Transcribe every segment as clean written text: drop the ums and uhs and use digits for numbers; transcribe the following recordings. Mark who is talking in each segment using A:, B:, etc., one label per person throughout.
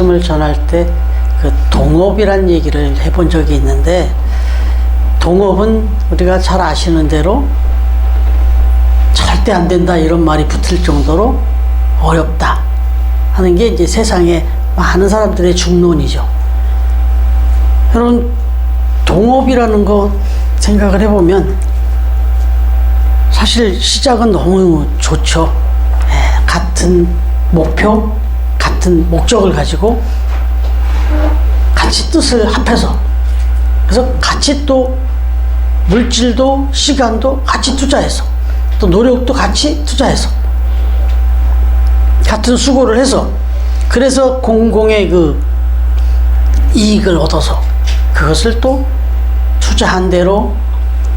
A: 말씀을 전할 때 그 동업이란 얘기를 해본 적이 있는데, 동업은 우리가 잘 아시는 대로 절대 안 된다 이런 말이 붙을 정도로 어렵다 하는 게 이제 세상에 많은 사람들의 중론이죠. 여러분, 동업이라는 거 생각을 해보면 사실 시작은 너무 좋죠. 같은 목표, 같은 목적을 가지고 같이 뜻을 합해서, 그래서 같이 또 물질도 시간도 같이 투자해서, 또 노력도 같이 투자해서, 같은 수고를 해서, 그래서 공공의 그 이익을 얻어서 그것을 또 투자한 대로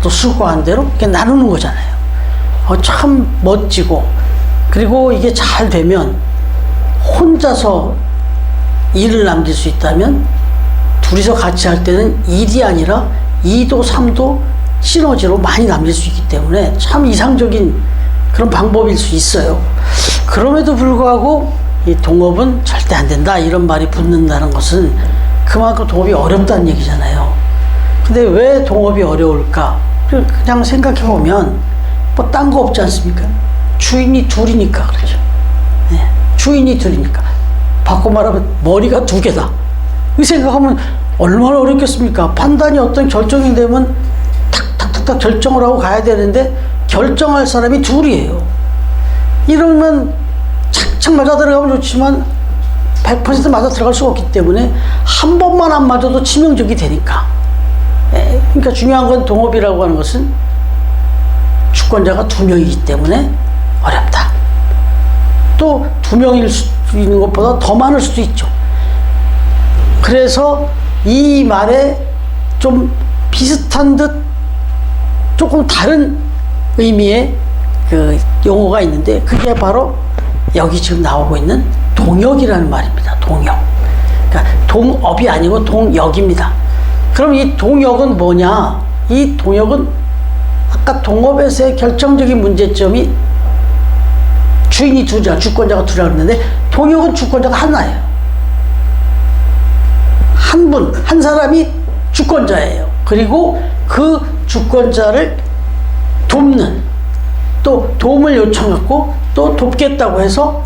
A: 또 수고한 대로 이렇게 나누는 거잖아요. 참 멋지고, 그리고 이게 잘 되면 혼자서 일을 남길 수 있다면 둘이서 같이 할 때는 1이 아니라 2도 3도 시너지로 많이 남길 수 있기 때문에 참 이상적인 그런 방법일 수 있어요. 그럼에도 불구하고 이 동업은 절대 안 된다 이런 말이 붙는다는 것은 그만큼 동업이 어렵다는 얘기잖아요. 근데 왜 동업이 어려울까? 그냥 생각해 보면 뭐 딴 거 없지 않습니까? 주인이 둘이니까 그렇죠. 네, 주인이 둘이니까. 바꿔 말하면 머리가 두 개다. 이 생각하면 얼마나 어렵겠습니까? 판단이 어떤 결정이 되면 탁탁탁탁 결정을 하고 가야 되는데 결정할 사람이 둘이에요. 이러면 착착 맞아 들어가면 좋지만 100% 맞아 들어갈 수가 없기 때문에 한 번만 안 맞아도 치명적이 되니까. 그러니까 중요한 건 동업이라고 하는 것은 주권자가 2명이기 때문에 어렵다. 또 2명일 수 있는 것보다 더 많을 수도 있죠. 그래서 이 말에 좀 비슷한 듯 조금 다른 의미의 그 용어가 있는데, 그게 바로 여기 지금 나오고 있는 동역이라는 말입니다. 동역. 그러니까 동업이 아니고 동역입니다. 그럼 이 동역은 뭐냐? 이 동역은 아까 동업에서의 결정적인 문제점이 주인이 두자, 주권자가 두자 그랬는데, 동역은 주권자가 하나예요. 한 분, 한 사람이 주권자예요. 그리고 그 주권자를 돕는, 또 도움을 요청했고 또 돕겠다고 해서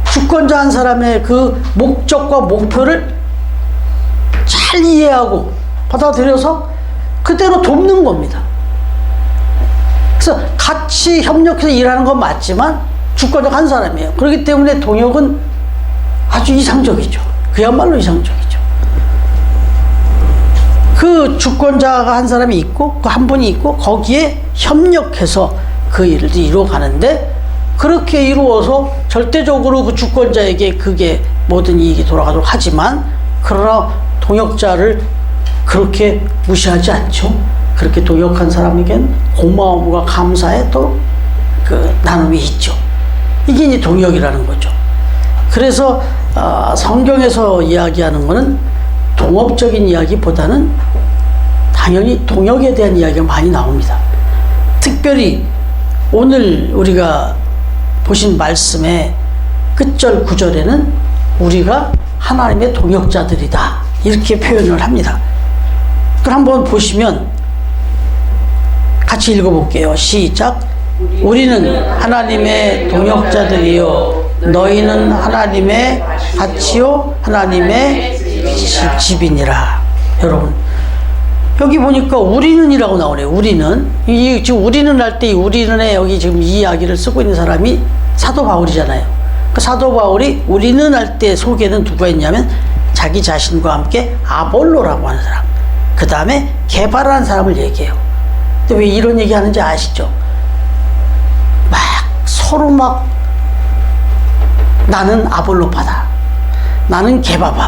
A: 주권자 한 사람의 그 목적과 목표를 잘 이해하고 받아들여서 그대로 돕는 겁니다. 그래서 같이 협력해서 일하는 건 맞지만 주권자가 한 사람이에요. 그렇기 때문에 동역은 아주 이상적이죠. 그야말로 이상적이죠. 그 주권자가 한 사람이 있고, 그 한 분이 있고, 거기에 협력해서 그 일을 이루어가는데, 그렇게 이루어서 절대적으로 그 주권자에게 그게 모든 이익이 돌아가도록 하지만, 그러나 동역자를 그렇게 무시하지 않죠. 그렇게 동역한 사람에겐 고마움과 감사의 또 그 나눔이 있죠. 이게 이제 동역이라는 거죠. 그래서 성경에서 이야기하는 거는 동업적인 이야기보다는 당연히 동역에 대한 이야기가 많이 나옵니다. 특별히 오늘 우리가 보신 말씀의 끝절 9절에는 우리가 하나님의 동역자들이다 이렇게 표현을 합니다. 그럼 한번 보시면 같이 읽어볼게요. 시작. 우리는 하나님의 동역자들이요 너희는 하나님의 밭이요 하나님의 집이니라. 여러분, 여기 보니까 우리는이라고 나오네요. 우리는. 지금 우리는 할 때 우리는에 여기 지금 이 이야기를 쓰고 있는 사람이 사도 바울이잖아요. 그 사도 바울이 우리는 할 때 속에는 누가 있냐면 자기 자신과 함께 아볼로라고 하는 사람, 그 다음에 개발하는 사람을 얘기해요. 근데 왜 이런 얘기 하는지 아시죠? 막 서로 막 나는 아볼로파다, 나는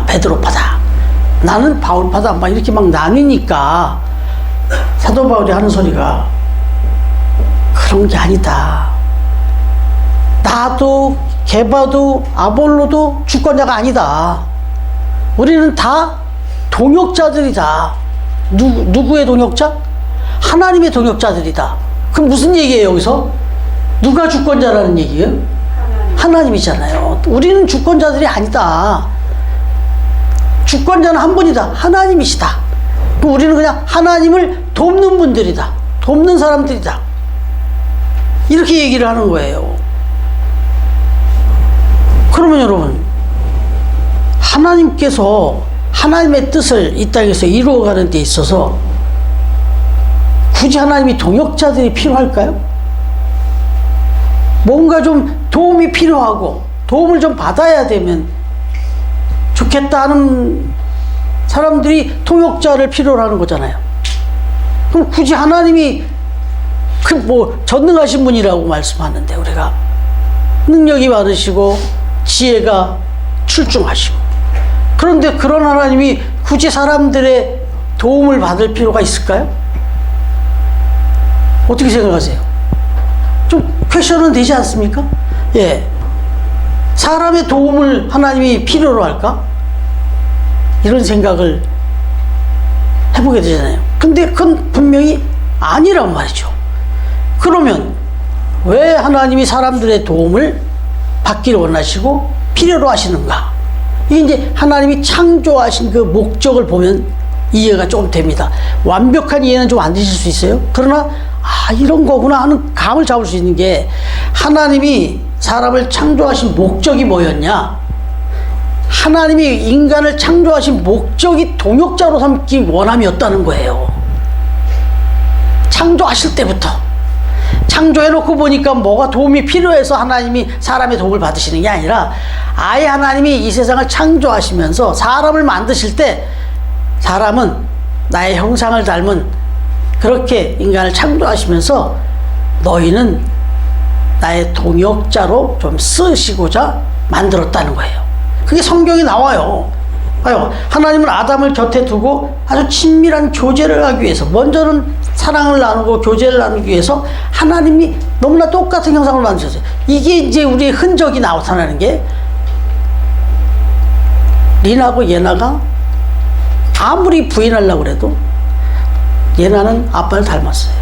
A: 베드로파다, 나는 바울파다, 막 이렇게 막 나뉘니까 사도 바울이 하는 소리가 그런 게 아니다. 나도 게바도 아볼로도 주권자가 아니다. 우리는 다 동역자들이다. 누구의 동역자? 하나님의 동역자들이다. 그럼 무슨 얘기예요 여기서? 누가 주권자라는 얘기예요? 하나님이잖아요. 우리는 주권자들이 아니다. 주권자는 한 분이다. 하나님이시다. 그럼 우리는 그냥 하나님을 돕는 분들이다. 돕는 사람들이다. 이렇게 얘기를 하는 거예요. 그러면 여러분, 하나님께서 하나님의 뜻을 이 땅에서 이루어가는 데 있어서 굳이 하나님이 동역자들이 필요할까요? 뭔가 좀 도움이 필요하고 도움을 좀 받아야 되면 좋겠다 하는 사람들이 통역자를 필요로 하는 거잖아요. 그럼 굳이 하나님이 전능하신 분이라고 말씀하는데, 우리가 능력이 많으시고 지혜가 출중하시고, 그런데 그런 하나님이 굳이 사람들의 도움을 받을 필요가 있을까요? 어떻게 생각하세요? 좀 퀘션은 되지 않습니까? 예. 사람의 도움을 하나님이 필요로 할까? 이런 생각을 해보게 되잖아요. 근데 그건 분명히 아니란 말이죠. 그러면 왜 하나님이 사람들의 도움을 받기를 원하시고 필요로 하시는가? 이게 이제 하나님이 창조하신 그 목적을 보면 이해가 조금 됩니다. 완벽한 이해는 좀 안 되실 수 있어요. 그러나 이런 거구나 하는 감을 잡을 수 있는 게, 하나님이 사람을 창조하신 목적이 뭐였냐? 하나님이 인간을 창조하신 목적이 동역자로 삼기 원함이었다는 거예요. 창조하실 때부터. 창조해놓고 보니까 뭐가 도움이 필요해서 하나님이 사람의 도움을 받으시는 게 아니라, 아예 하나님이 이 세상을 창조하시면서 사람을 만드실 때, 사람은 나의 형상을 닮은, 그렇게 인간을 창조하시면서 너희는 나의 동역자로 좀 쓰시고자 만들었다는 거예요. 그게 성경에 나와요. 봐요. 하나님은 아담을 곁에 두고 아주 친밀한 교제를 하기 위해서, 먼저는 사랑을 나누고 교제를 나누기 위해서 하나님이 너무나 똑같은 형상을 만드셨어요. 이게 이제 우리의 흔적이 나타나는 게, 리나하고 예나가 아무리 부인하려고 그래도 예나는 아빠를 닮았어요.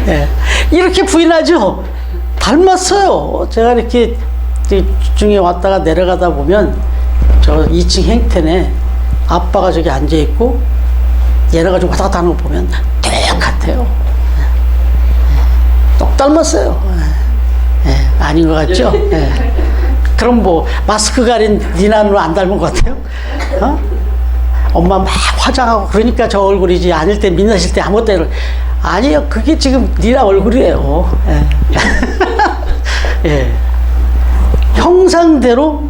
A: 네. 이렇게 부인하죠. 닮았어요. 제가 이렇게 중에 왔다가 내려가다 보면 저 2층 행태네 아빠가 저기 앉아있고 얘네가 좀 왔다 갔다 하는 거 보면 똑같아요. 똑 닮았어요. 아닌 것 같죠? 그럼 뭐 마스크 가린 니나는 안 닮은 것 같아요? 엄마 막 화장하고 그러니까 저 얼굴이지, 아닐 때 민낯일 때 아무것도 아니라. 아니에요. 그게 지금 니나 얼굴이에요. 예. 형상대로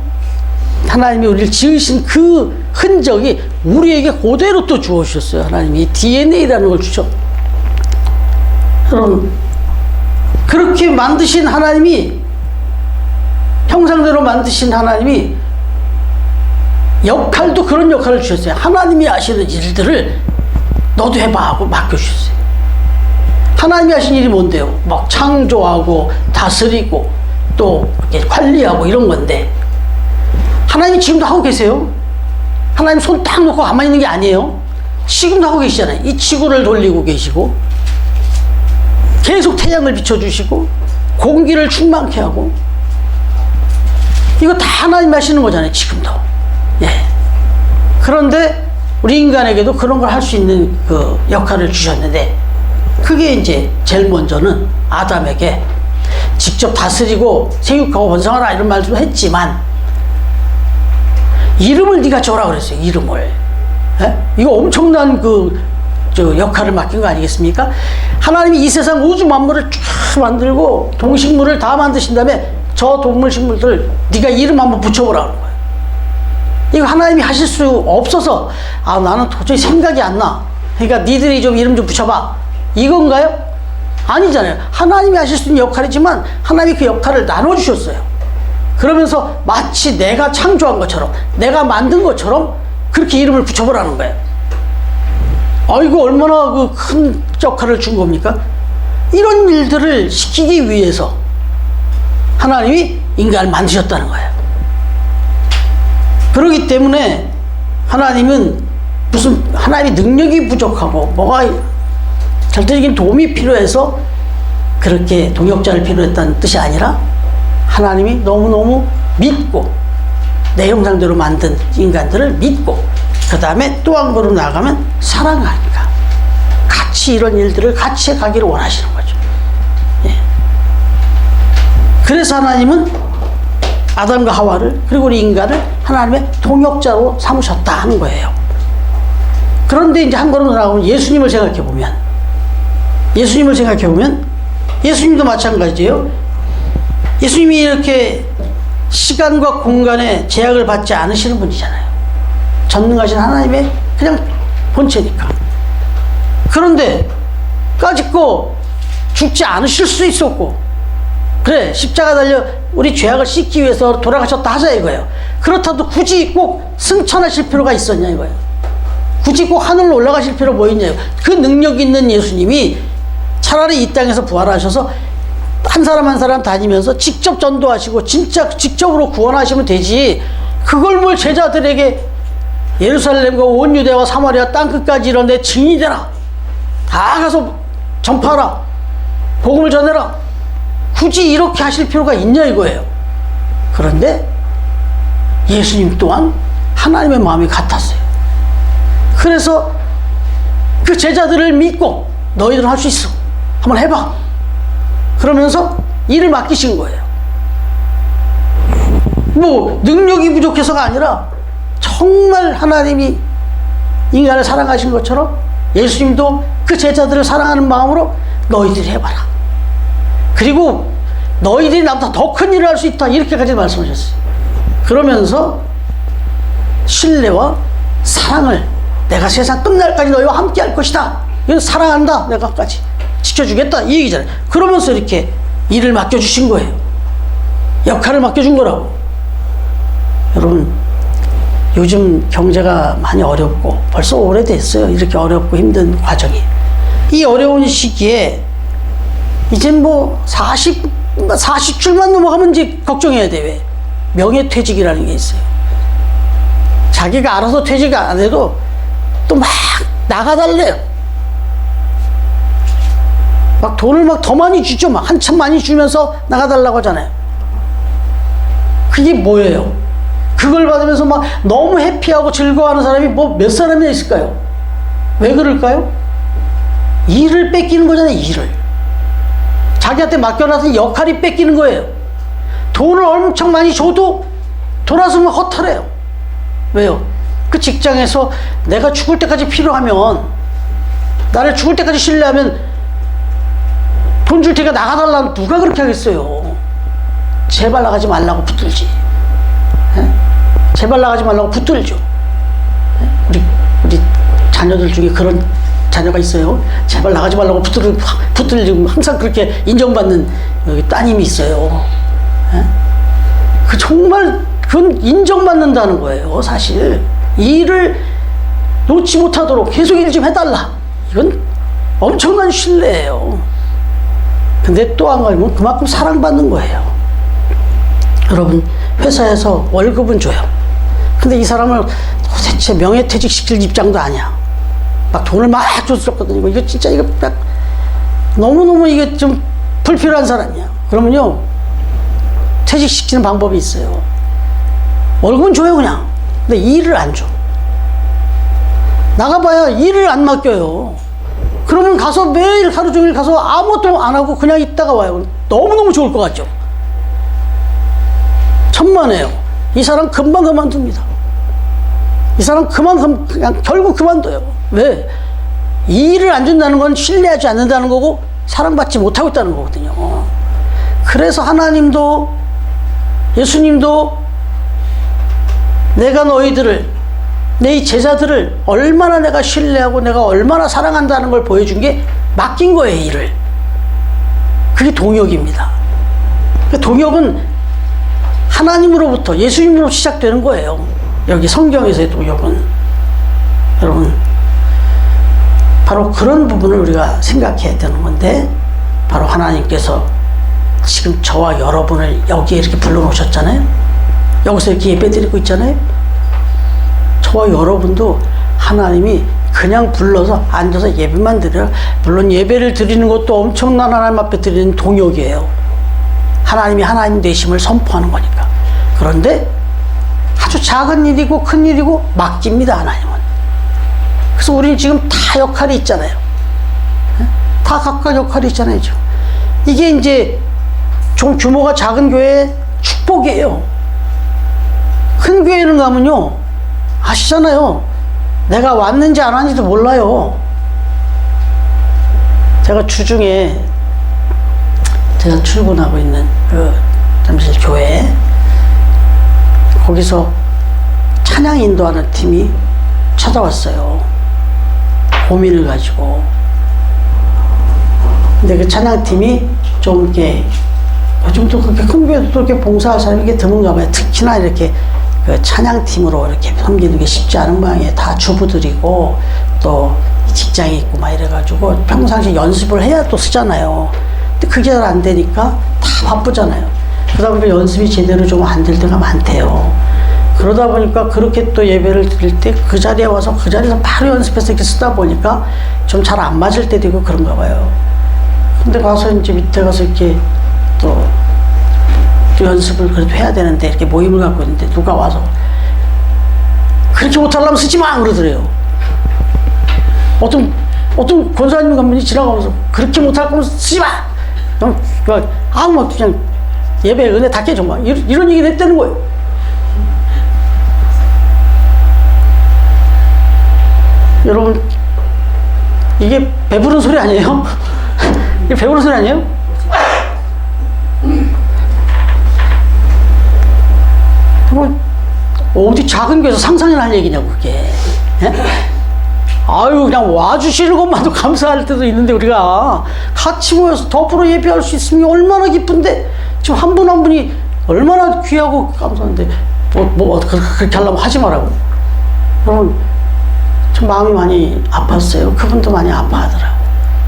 A: 하나님이 우리를 지으신 그 흔적이 우리에게 그대로 또 주어주셨어요. 하나님이 DNA라는 걸 주죠. 그럼 그렇게 만드신 하나님이, 형상대로 만드신 하나님이 역할도 그런 역할을 주셨어요. 하나님이 하시는 일들을 너도 해봐 하고 맡겨주셨어요. 하나님이 하신 일이 뭔데요? 막 창조하고 다스리고 또 관리하고 이런 건데, 하나님이 지금도 하고 계세요. 하나님 손 딱 놓고 가만히 있는 게 아니에요. 지금도 하고 계시잖아요. 이 지구를 돌리고 계시고, 계속 태양을 비춰주시고, 공기를 충만케 하고, 이거 다 하나님이 하시는 거잖아요. 지금도. 예. 그런데 우리 인간에게도 그런 걸 할 수 있는 그 역할을 주셨는데, 그게 이제 제일 먼저는 아담에게 직접 다스리고 생육하고 번성하라 이런 말도 했지만, 이름을 네가 줘라 그랬어요. 이름을. 예? 이거 엄청난 역할을 맡긴 거 아니겠습니까? 하나님이 이 세상 우주 만물을 쫙 만들고 동식물을 다 만드신 다음에 저 동물 식물들 네가 이름 한번 붙여보라 그런 거예요. 이거 하나님이 하실 수 없어서, 나는 도저히 생각이 안 나. 그러니까 니들이 좀 이름 좀 붙여봐. 이건가요? 아니잖아요. 하나님이 하실 수 있는 역할이지만 하나님이 그 역할을 나눠주셨어요. 그러면서 마치 내가 창조한 것처럼, 내가 만든 것처럼 그렇게 이름을 붙여보라는 거예요. 이거 얼마나 그 큰 역할을 준 겁니까? 이런 일들을 시키기 위해서 하나님이 인간을 만드셨다는 거예요. 그렇기 때문에 하나님은 하나님이 능력이 부족하고 뭐가 절대적인 도움이 필요해서 그렇게 동역자를 필요했다는 뜻이 아니라, 하나님이 너무너무 믿고 내 형상대로 만든 인간들을 믿고, 그 다음에 또 한 걸음 나아가면 사랑하니까 같이 이런 일들을 같이 가기를 원하시는 거죠. 예. 그래서 하나님은 아담과 하와를, 그리고 우리 인간을 하나님의 동역자로 삼으셨다 하는 거예요. 그런데 이제 한 걸음 나아가면 예수님을 생각해 보면, 예수님도 마찬가지예요. 예수님이 이렇게 시간과 공간에 제약을 받지 않으시는 분이잖아요. 전능하신 하나님의 그냥 본체니까. 그런데 까짓거 죽지 않으실 수 있었고, 그래 십자가 달려 우리 죄악을 씻기 위해서 돌아가셨다 하자 이거예요. 그렇다도 굳이 꼭 승천하실 필요가 있었냐 이거예요. 굳이 꼭 하늘로 올라가실 필요 뭐 있냐요. 그 능력 있는 예수님이 차라리 이 땅에서 부활하셔서 한 사람 한 사람 다니면서 직접 전도하시고 진짜 직접으로 구원하시면 되지, 그걸 뭘 제자들에게 예루살렘과 온 유대와 사마리아 땅끝까지 이런 데 증인이 되라, 다 가서 전파하라, 복음을 전해라, 굳이 이렇게 하실 필요가 있냐 이거예요. 그런데 예수님 또한 하나님의 마음이 같았어요. 그래서 그 제자들을 믿고 너희들은 할 수 있어, 한번 해봐, 그러면서 일을 맡기신 거예요. 뭐 능력이 부족해서가 아니라 정말 하나님이 인간을 사랑하신 것처럼 예수님도 그 제자들을 사랑하는 마음으로 너희들이 해봐라, 그리고 너희들이 나보다 더 큰 일을 할 수 있다, 이렇게까지 말씀하셨어요. 그러면서 신뢰와 사랑을, 내가 세상 끝날까지 너희와 함께 할 것이다, 이건 사랑한다, 내가까지 지켜주겠다, 이 얘기잖아요. 그러면서 이렇게 일을 맡겨주신 거예요. 역할을 맡겨준 거라고. 여러분, 요즘 경제가 많이 어렵고 벌써 오래됐어요. 이렇게 어렵고 힘든 과정이. 이 어려운 시기에 이제 뭐 40줄만 넘어가면 이제 걱정해야 돼. 왜? 명예퇴직이라는 게 있어요. 자기가 알아서 퇴직 안 해도 또 막 나가달래요. 막 돈을 막 더 많이 주죠. 막 한참 많이 주면서 나가달라고 하잖아요. 그게 뭐예요? 그걸 받으면서 막 너무 해피하고 즐거워하는 사람이 뭐 몇 사람이나 있을까요? 왜 그럴까요? 일을 뺏기는 거잖아요. 일을 자기한테 맡겨놨던 역할이 뺏기는 거예요. 돈을 엄청 많이 줘도 돌아서면 허탈해요. 왜요? 그 직장에서 내가 죽을 때까지 필요하면, 나를 죽을 때까지 신뢰하면 돈 줄 테니까 나가달라면 누가 그렇게 하겠어요? 제발 나가지 말라고 붙들지. 에? 제발 나가지 말라고 붙들죠. 에? 우리 자녀들 중에 그런 자녀가 있어요. 제발 나가지 말라고 붙들리고 항상 그렇게 인정받는 따님이 있어요. 에? 그 정말 그건 인정받는다는 거예요. 사실 일을 놓지 못하도록 계속 일 좀 해달라, 이건 엄청난 신뢰예요. 근데 또 한 가지는 그만큼 사랑받는 거예요. 여러분, 회사에서 월급은 줘요. 근데 이 사람을 도대체 명예퇴직 시킬 입장도 아니야. 막 돈을 막 줬었거든요. 이거 진짜 이거 딱 너무너무 이게 좀 불필요한 사람이야. 그러면요, 퇴직시키는 방법이 있어요. 월급은 줘요 그냥. 근데 일을 안 줘. 나가봐야 일을 안 맡겨요. 그러면 가서 매일 하루 종일 가서 아무것도 안 하고 그냥 있다가 와요. 너무너무 좋을 것 같죠? 천만에요. 이 사람 금방 그만둡니다. 이 사람 그냥 결국 그만둬요. 왜? 일을 안 준다는 건 신뢰하지 않는다는 거고 사랑받지 못하고 있다는 거거든요. 그래서 하나님도 예수님도 내가 너희들을, 내 제자들을 얼마나 내가 신뢰하고 내가 얼마나 사랑한다는 걸 보여준 게 맡긴 거예요, 일을. 그게 동역입니다. 동역은 하나님으로부터, 예수님으로 시작되는 거예요. 여기 성경에서의 동역은. 여러분, 바로 그런 부분을 우리가 생각해야 되는 건데, 바로 하나님께서 지금 저와 여러분을 여기에 이렇게 불러놓으셨잖아요. 여기서 이렇게 예배 드리고 있잖아요. 저와 여러분도 하나님이 그냥 불러서 앉아서 예배만 드려라. 물론 예배를 드리는 것도 엄청난 하나님 앞에 드리는 동역이에요. 하나님이 하나님 되심을 선포하는 거니까. 그런데 아주 작은 일이고 큰 일이고 맡깁니다, 하나님은. 그래서 우리는 지금 다 역할이 있잖아요. 다 각각 역할이 있잖아요, 지금. 이게 이제 좀 규모가 작은 교회의 축복이에요. 큰 교회는 가면요, 아시잖아요. 내가 왔는지 안 왔는지도 몰라요. 제가 주중에 제가 출근하고 있는 그 잠실 교회, 거기서 찬양 인도하는 팀이 찾아왔어요. 고민을 가지고. 근데 그 찬양팀이 좀 이렇게, 요즘도 그렇게 큰 교회도 이렇게 봉사할 사람이 이게 드문가 봐요. 특히나 이렇게 그 찬양팀으로 이렇게 섬기는 게 쉽지 않은 모양이에요. 다 주부들이고 또 직장이 있고 막 이래가지고 평상시 연습을 해야 또 쓰잖아요. 근데 그게 잘 안 되니까 다 바쁘잖아요. 그러다 보니까 연습이 제대로 좀 안 될 때가 많대요. 그러다 보니까 그렇게 또 예배를 드릴 때 그 자리에 와서 그 자리에서 바로 연습해서 이렇게 쓰다 보니까 좀 잘 안 맞을 때도 있고 그런가 봐요. 근데 가서 이제 밑에 가서 이렇게 또 연습을 그래도 해야 되는데 이렇게 모임을 갖고 있는데 누가 와서 그렇게 못하려면 쓰지 마! 그러더래요. 어떤 권사님 한 분이 지나가면서 그렇게 못할 거면 쓰지 마! 아우, 막 그냥 예배 은혜 다 깨져. 막 이런 얘기를 했다는 거예요. 여러분, 이게 배부른 소리 아니에요? 이게 배부른 소리 아니에요? 어디 작은 교회에서 상상이나 할 얘기냐고, 그게. 예? 아유, 그냥 와주시는 것만도 감사할 때도 있는데, 우리가 같이 모여서 더불어 예배할 수 있으면 얼마나 기쁜데, 지금 한 분 한 분이 얼마나 귀하고 감사한데, 그렇게 하려면 하지 말라고. 여러분, 좀 마음이 많이 아팠어요. 그분도 많이 아파하더라고.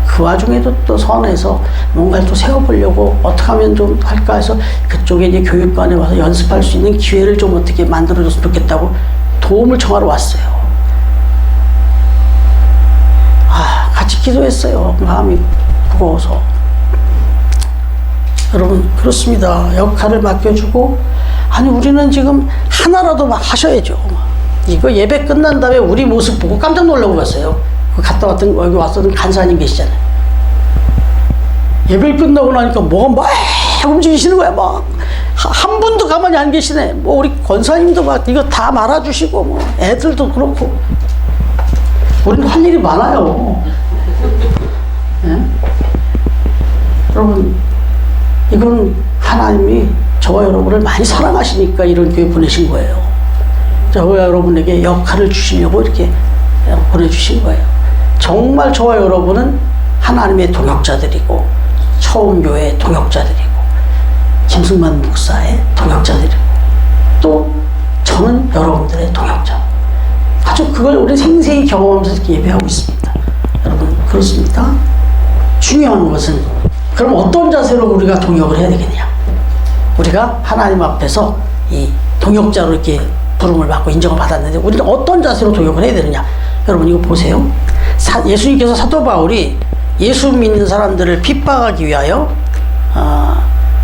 A: 그 와중에도 또 선에서 뭔가를 또 세워보려고 어떻게 하면 좀 할까 해서 그쪽에 이제 교육관에 와서 연습할 수 있는 기회를 좀 어떻게 만들어줬으면 좋겠다고 도움을 청하러 왔어요. 같이 기도했어요. 마음이 무거워서. 여러분, 그렇습니다. 역할을 맡겨주고, 아니, 우리는 지금 하나라도 막 하셔야죠. 이거 예배 끝난 다음에 우리 모습 보고 깜짝 놀라고 갔어요. 갔다 왔던, 여기 왔었던 간사님 계시잖아요. 예배 끝나고 나니까 뭐가 막 움직이시는 거야, 막. 한 분도 가만히 안 계시네. 뭐, 우리 권사님도 막 이거 다 말아주시고, 뭐, 애들도 그렇고. 우리는 할 일이 많아요. 예? 여러분, 이건 하나님이 저와 여러분을 많이 사랑하시니까 이런 교회 보내신 거예요. 저와 여러분에게 역할을 주시려고 이렇게 보내주신 거예요. 정말 저와 여러분은 하나님의 동역자들이고, 처음 교회의 동역자들이고, 김승만 목사의 동역자들이고, 또 저는 여러분들의 동역자. 아주 그걸 우리 생생히 경험하면서 이렇게 예배하고 있습니다. 여러분, 그렇습니까? 중요한 것은 그럼 어떤 자세로 우리가 동역을 해야 되겠냐? 우리가 하나님 앞에서 이 동역자로 이렇게 부름을 받고 인정을 받았는데 우리는 어떤 자세로 동역을 해야 되느냐? 여러분, 이거 보세요. 예수님께서 사도 바울이 예수 믿는 사람들을 핍박하기 위하여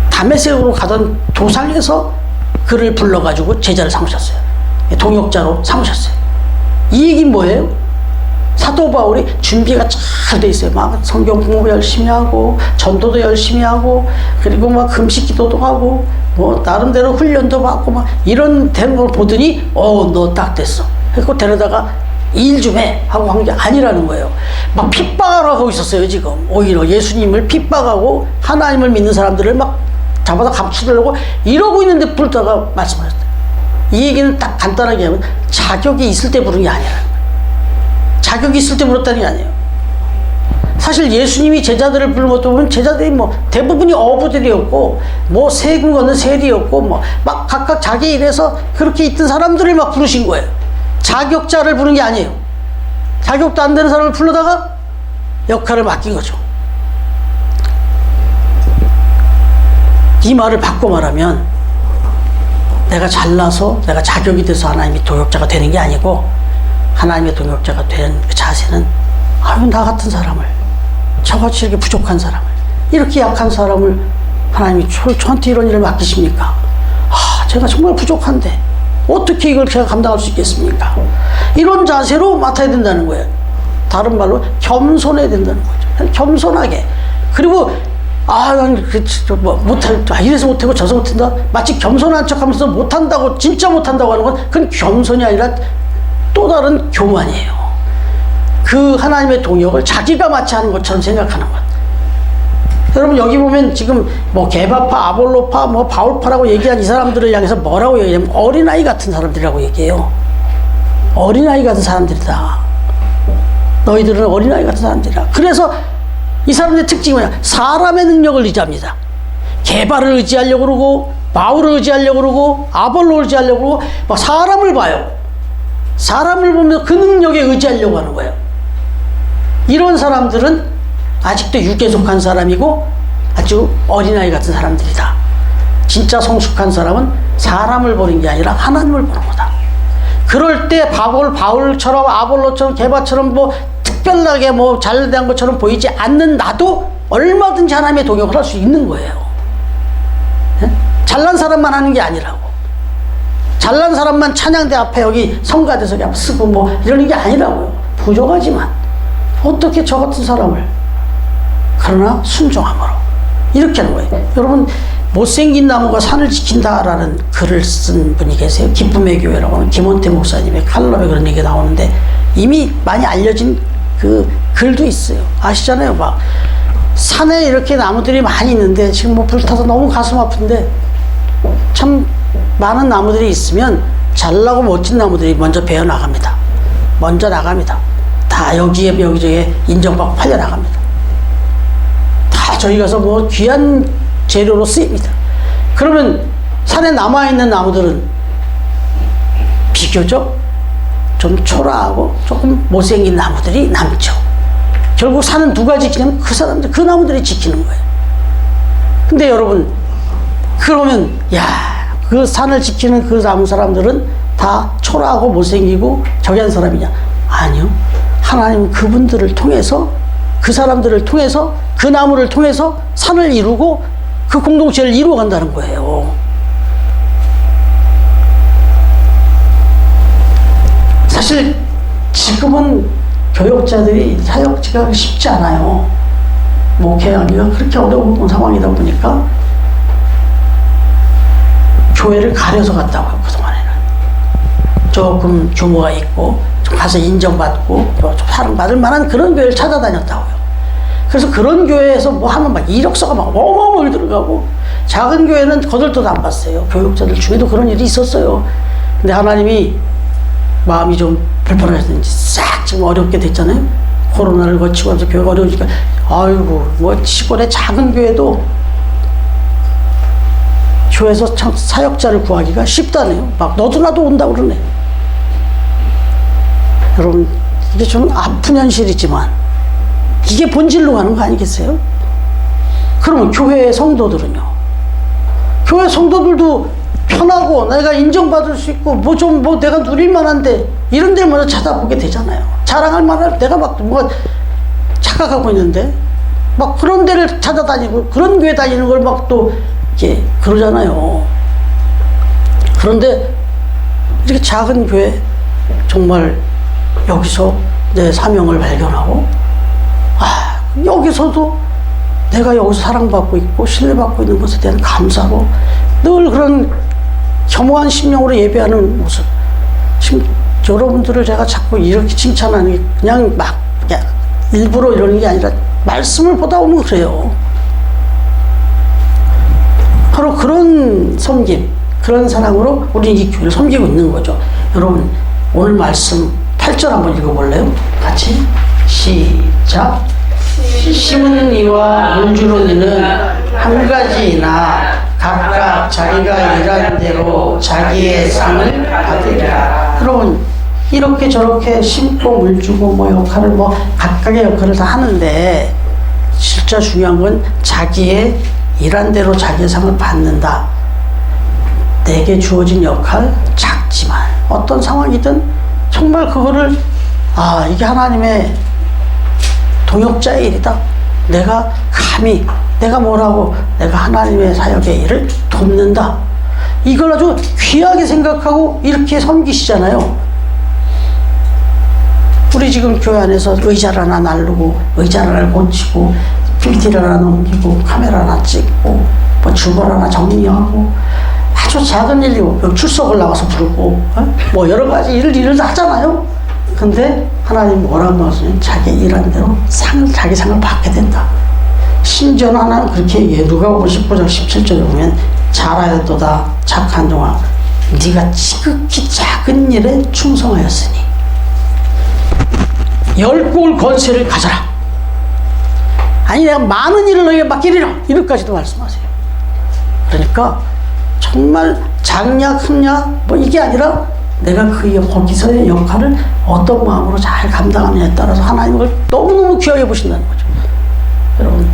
A: 다메섹으로 가던 도상에서 그를 불러가지고 제자를 삼으셨어요. 동역자로 삼으셨어요. 이 얘기는 뭐예요? 사도 바울이 준비가 잘 돼 있어요. 막 성경 공부 열심히 하고, 전도도 열심히 하고, 그리고 막 금식 기도도 하고, 뭐 나름대로 훈련도 받고, 막 이런 되는 걸 보더니, 너 딱 됐어. 그래서 데려다가 일 좀 해 하고 한 게 아니라는 거예요. 막 핍박하러 하고 있었어요, 지금. 오히려 예수님을 핍박하고 하나님을 믿는 사람들을 막 잡아서 감추려고 이러고 있는데 부르다가 말씀하셨어요. 이 얘기는 딱 간단하게 하면 자격이 있을 때 부른 게 아니라는 거예요. 자격이 있을 때 불렀다는 게 아니에요. 사실 예수님이 제자들을 부른 것도 보면 제자들이 뭐 대부분이 어부들이었고, 뭐 세금 걷는 세리였고, 뭐 막 각각 자기 일에서 그렇게 있던 사람들을 막 부르신 거예요. 자격자를 부른 게 아니에요. 자격도 안 되는 사람을 불러다가 역할을 맡긴 거죠. 이 말을 바꿔 말하면 내가 잘나서 내가 자격이 돼서 하나님이 동역자가 되는 게 아니고, 하나님의 동역자가 되는 그 자세는 나 같은 사람을, 저같이 이렇게 부족한 사람을, 이렇게 약한 사람을 하나님이 저한테 이런 일을 맡기십니까? 제가 정말 부족한데 어떻게 이걸 제가 감당할 수 있겠습니까? 이런 자세로 맡아야 된다는 거예요. 다른 말로 겸손해야 된다는 거죠. 겸손하게. 그리고 난 못할, 이래서 못하고 저래서 못한다. 마치 겸손한 척 하면서 못한다고, 진짜 못한다고 하는 건 그건 겸손이 아니라 또 다른 교만이에요. 그 하나님의 동역을 자기가 마치 하는 것처럼 생각하는 것. 여러분, 여기 보면 지금 뭐 게바파, 아볼로파, 뭐 바울파라고 얘기한 이 사람들을 향해서 뭐라고 얘기하냐면 어린아이 같은 사람들이라고 얘기해요. 어린아이 같은 사람들이다. 너희들은 어린아이 같은 사람들이라. 그래서 이 사람들의 특징이 뭐냐? 사람의 능력을 의지합니다. 게바를 의지하려고 그러고, 바울을 의지하려고 그러고, 아볼로를 의지하려고 그러고, 막 사람을 봐요. 사람을 보면서 그 능력에 의지하려고 하는 거예요. 이런 사람들은 아직도 육에 속한 사람이고 아주 어린아이 같은 사람들이다. 진짜 성숙한 사람은 사람을 보는 게 아니라 하나님을 보는 거다. 그럴 때 바울처럼 아볼로처럼 게바처럼 뭐 특별하게 뭐 잘된 것처럼 보이지 않는 나도 얼마든지 하나님의 동역을 할 수 있는 거예요. 네? 잘난 사람만 하는 게 아니라고. 잘난 사람만 찬양대 앞에 여기 성가대석에 앞에 쓰고 뭐 이러는 게 아니라고요. 부족하지만 어떻게 저 같은 사람을, 그러나 순종함으로 이렇게 하는 거예요. 여러분, 못생긴 나무가 산을 지킨다라는 글을 쓴 분이 계세요. 기쁨의 교회라고 하는 김원태 목사님의 칼럼에 그런 얘기가 나오는데 이미 많이 알려진 그 글도 있어요. 아시잖아요. 막 산에 이렇게 나무들이 많이 있는데 지금 뭐 불타서 너무 가슴 아픈데 참 많은 나무들이 있으면 잘나고 멋진 나무들이 먼저 베어 나갑니다. 먼저 나갑니다. 다 여기저기에 인정받고 팔려 나갑니다. 다 저희 가서 뭐 귀한 재료로 쓰입니다. 그러면 산에 남아있는 나무들은 비교적 좀 초라하고 조금 못생긴 나무들이 남죠. 결국 산은 누가 지키냐면 그 사람들, 그 나무들이 지키는 거예요. 근데 여러분, 그러면 그 산을 지키는 그 나무 사람들은 다 초라하고 못생기고 저기한 사람이냐? 아니요. 하나님은 그분들을 통해서, 그 사람들을 통해서, 그 나무를 통해서 산을 이루고 그 공동체를 이루어간다는 거예요. 사실 지금은 교역자들이 사역지가 쉽지 않아요. 목회하기가 그렇게 어려운 상황이다 보니까 교회를 가려서 갔다고요. 그동안에는 조금 규모가 있고 좀 가서 인정받고 좀 사랑받을 만한 그런 교회를 찾아다녔다고요. 그래서 그런 교회에서 뭐 하면 막 이력서가 막 어마어마하게 들어가고, 작은 교회는 거들떠도 안 봤어요. 교육자들 중에도 그런 일이 있었어요. 근데 하나님이 마음이 좀 불편하셨는지 싹 지금 어렵게 됐잖아요. 코로나를 거치고 하면서 교회가 어려우니까 아이고 뭐 시골의 작은 교회도 교회에서 참 사역자를 구하기가 쉽다네요. 막 너도 나도 온다고 그러네. 여러분, 이게 좀 아픈 현실이지만 이게 본질로 가는 거 아니겠어요? 그러면 교회 성도들은요? 교회 성도들도 편하고 내가 인정받을 수 있고 뭐 내가 누릴 만한데 이런 데 먼저 찾아보게 되잖아요. 자랑할 만한, 내가 막 뭐가 착각하고 있는데 막 그런 데를 찾아다니고 그런 교회 다니는 걸 막 또 이렇게 그러잖아요. 그런데 이렇게 작은 교회 정말 여기서 내 사명을 발견하고, 여기서도 내가 여기서 사랑받고 있고 신뢰받고 있는 것에 대한 감사로 늘 그런 겸허한 심령으로 예배하는 모습. 지금 여러분들을 제가 자꾸 이렇게 칭찬하는 게 그냥 막 일부러 이러는 게 아니라 말씀을 보다 보면 그래요. 바로 그런 섬김, 그런 사랑으로 우리는 이 교회를 섬기고 있는 거죠. 여러분, 오늘 말씀 8절 한번 읽어볼래요? 같이 시작. 심은 이와 물주는 이는 한 가지나 각각 자기가 일한 대로 자기의 상을 받으리라. 여러분, 이렇게 저렇게 심고 물주고 뭐 역할을 뭐 각각의 역할을 다 하는데 진짜 중요한 건 자기의 일한 대로 자기의 상을 받는다. 내게 주어진 역할 작지만 어떤 상황이든 정말 그거를 이게 하나님의 동역자의 일이다. 내가 감히 내가 뭐라고 내가 하나님의 사역의 일을 돕는다. 이걸 아주 귀하게 생각하고 이렇게 섬기시잖아요. 우리 지금 교회 안에서 의자를 하나 날르고 의자를 하나 고치고 PPT를 하나 넘기고 카메라 하나 찍고 뭐 주벌 하나 정리하고 아주 작은 일이고 출석을 나가서 부르고 뭐 여러 가지 일을 하잖아요. 근데 하나님 뭐라고 하시냐면 자기 일한 대로 자기 상을 받게 된다. 심지어는 하나는 그렇게 얘기해요. 누가복음 19장 17절에 보면 잘하였도다 착한 종아 네가 지극히 작은 일에 충성하였으니 10골 권세를 가져라. 아니 내가 많은 일을 너에게 맡기리라. 이렇게까지도 말씀하세요. 그러니까 정말 작냐 크냐 뭐 이게 아니라 내가 거기서의 역할을 어떤 마음으로 잘 감당하느냐에 따라서 하나님을 너무너무 귀하게 보신다는 거죠. 여러분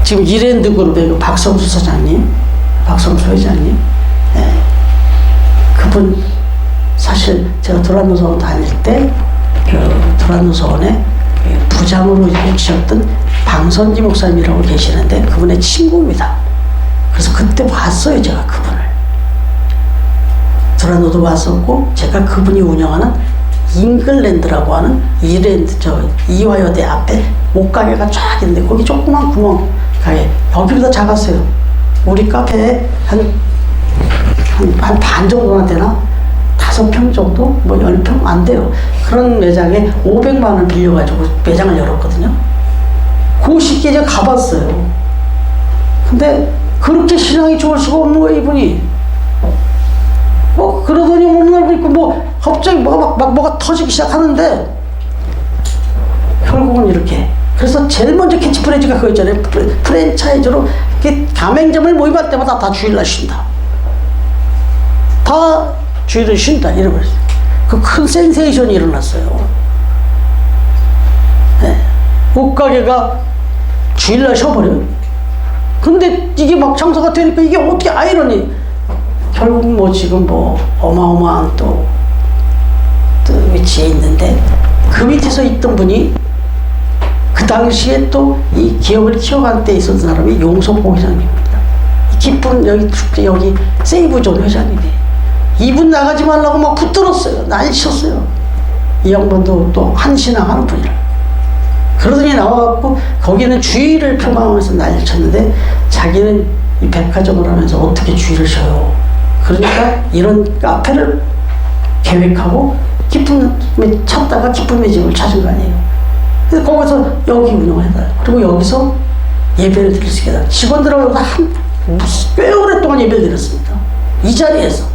A: 지금 이랜드 그룹의 그 박성수 사장님, 박성수 회장님, 그분 사실 제가 도란노서원 다닐 때 그 도란노서원에 부장으로 계셨던 방선지 목사님이라고 계시는데 그분의 친구입니다. 그래서 그때 봤어요, 제가 그분을. 도란노도 봤었고 제가 그분이 운영하는 잉글랜드라고 하는 이화여대 앞에 옷가게가 쫙 있는데 거기 조그만 구멍 가게 여기보다 작았어요. 우리 카페에 한 반 정도나 되나? 5평 정도? 뭐 10평? 안 돼요. 그런 매장에 500만 원 빌려가지고 매장을 열었거든요. 그 시기에 제가 가봤어요. 근데 그렇게 신앙이 좋을 수가 없는 거예요, 이분이. 그러더니 어느 날 보니까 갑자기 뭐가 터지기 시작하는데 결국은 이렇게. 그래서 제일 먼저 캐치프레이즈가 그거였잖아요. 프랜차이즈로 가맹점을 모집할 때마다 다 주일날 쉰다. 다 주일을 쉰다. 이러면서 그 큰 센세이션이 일어났어요. 네. 옷가게가 주일날 쉬어버려요. 근데 이게 막 장사가 되니까 이게 어떻게 아이러니. 결국 지금 어마어마한 또 위치에 있는데 그 밑에서 있던 분이 그 당시에 또 이 기업을 키워갈 때 있었던 사람이 용석봉 회장님입니다. 기쁜 여기 세이브존 회장님이 이분 나가지 말라고 막 붙들었어요. 난리 쳤어요. 이 양반도 또 한신앙 하는 분이라. 그러더니 나와갖고 거기는 주의를 표방하면서 난리 쳤는데 자기는 이 백화점을 하면서 어떻게 주의를 쉬어요. 그러니까 이런 카페를 계획하고 찾다가 기쁨의 집을 찾은 거 아니에요. 그래서 거기서 여기 운영을 해달라요. 그리고 여기서 예배를 드릴 수 있게 해달라요. 직원들하고 꽤 오랫동안 예배를 드렸습니다. 이 자리에서.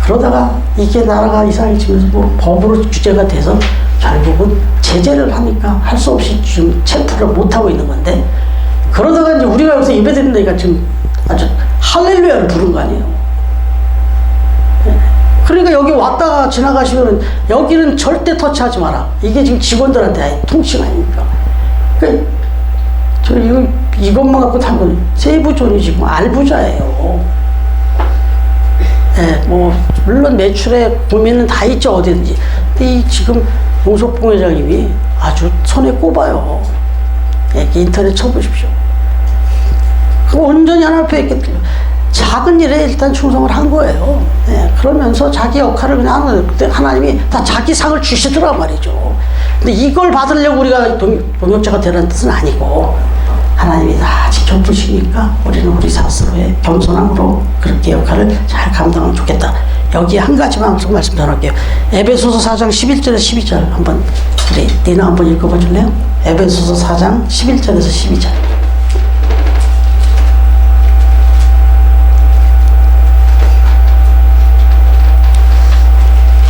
A: 그러다가 이게 나라가 이상해지면서 법으로 규제가 돼서 결국은 제재를 하니까 할 수 없이 지금 체포를 못하고 있는 건데 그러다가 이제 우리가 여기서 예배 드린다니까 지금 아주 할렐루야를 부른 거 아니에요. 그러니까 여기 왔다가 지나가시면은 여기는 절대 터치하지 마라. 이게 지금 직원들한테 통칭 아닙니까? 그러니까 저 이것만 갖고 탄 건 세이브존이 지금 알부자예요. 네, 물론 매출에 구매는 다 있죠, 어디든지. 근데 이 지금 용석봉 회장님이 아주 손에 꼽아요. 인터넷 쳐보십시오. 온전히 하나님 앞에 있겠죠. 작은 일에 일단 충성을 한 거예요. 그러면서 자기 역할을 그냥 하는 거예요. 하나님이 다 자기 상을 주시더란 말이죠. 근데 이걸 받으려고 우리가 동역자가 되라는 뜻은 아니고 하나님이 다 지켜보시니까 우리는 우리 스스로의 겸손함으로 그렇게 역할을 잘 감당하면 좋겠다. 여기 한 가지만 말씀 전할게요. 에베소서 4장 11절에서 12절 한번 우리 니나 한번 읽어봐 줄래요? 에베소서 4장 11절에서 12절.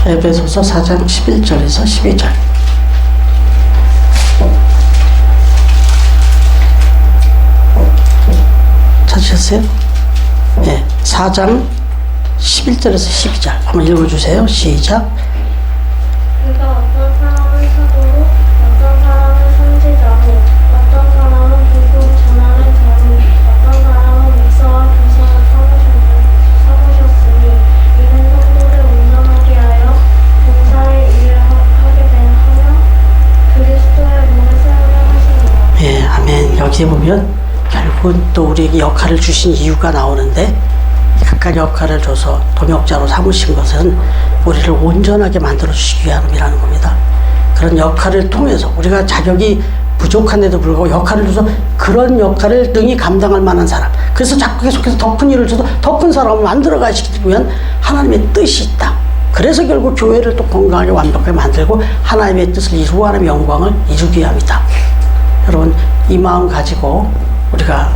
A: 에베소서 4장 11절에서 12절. 찾으셨어요? 네, 4장 11절에서 12절 한번 읽어주세요. 시작.
B: 그가 어떤 사람은 사도로 어떤 사람은 선지자로 어떤 사람은 복음 전하는 자로 어떤 사람은 목사와 교사를 삼으셨으니 이는 성도를 온전하게 하여 봉사의 일을 하게 하며 그리스도의 몸을 세우려 하시니라.
A: 예, 아멘. 여기 보면 결국 그건 또 우리에게 역할을 주신 이유가 나오는데 각각 역할을 줘서 동역자로 삼으신 것은 우리를 온전하게 만들어 주시기 위함이라는 겁니다. 그런 역할을 통해서 우리가 자격이 부족한데도 불구하고 역할을 줘서 그런 역할을 능히 감당할 만한 사람, 그래서 자꾸 계속해서 더 큰 일을 줘서 더 큰 사람을 만들어 가시기 위한 하나님의 뜻이 있다. 그래서 결국 교회를 또 건강하게 완벽하게 만들고 하나님의 뜻을 이루고 하나님의 영광을 이루기 위함이다. 여러분, 이 마음 가지고 우리가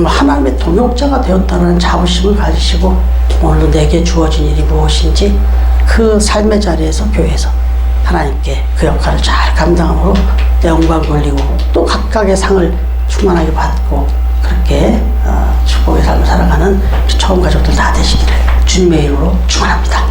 A: 하나님의 동역자가 되었다는 자부심을 가지시고 오늘도 내게 주어진 일이 무엇인지 그 삶의 자리에서 교회에서 하나님께 그 역할을 잘 감당함으로 내 영광 돌리고 또 각각의 상을 충만하게 받고 그렇게 축복의 삶을 살아가는 우리 처음 가족들 다 되시기를 주님의 이름으로 축원합니다.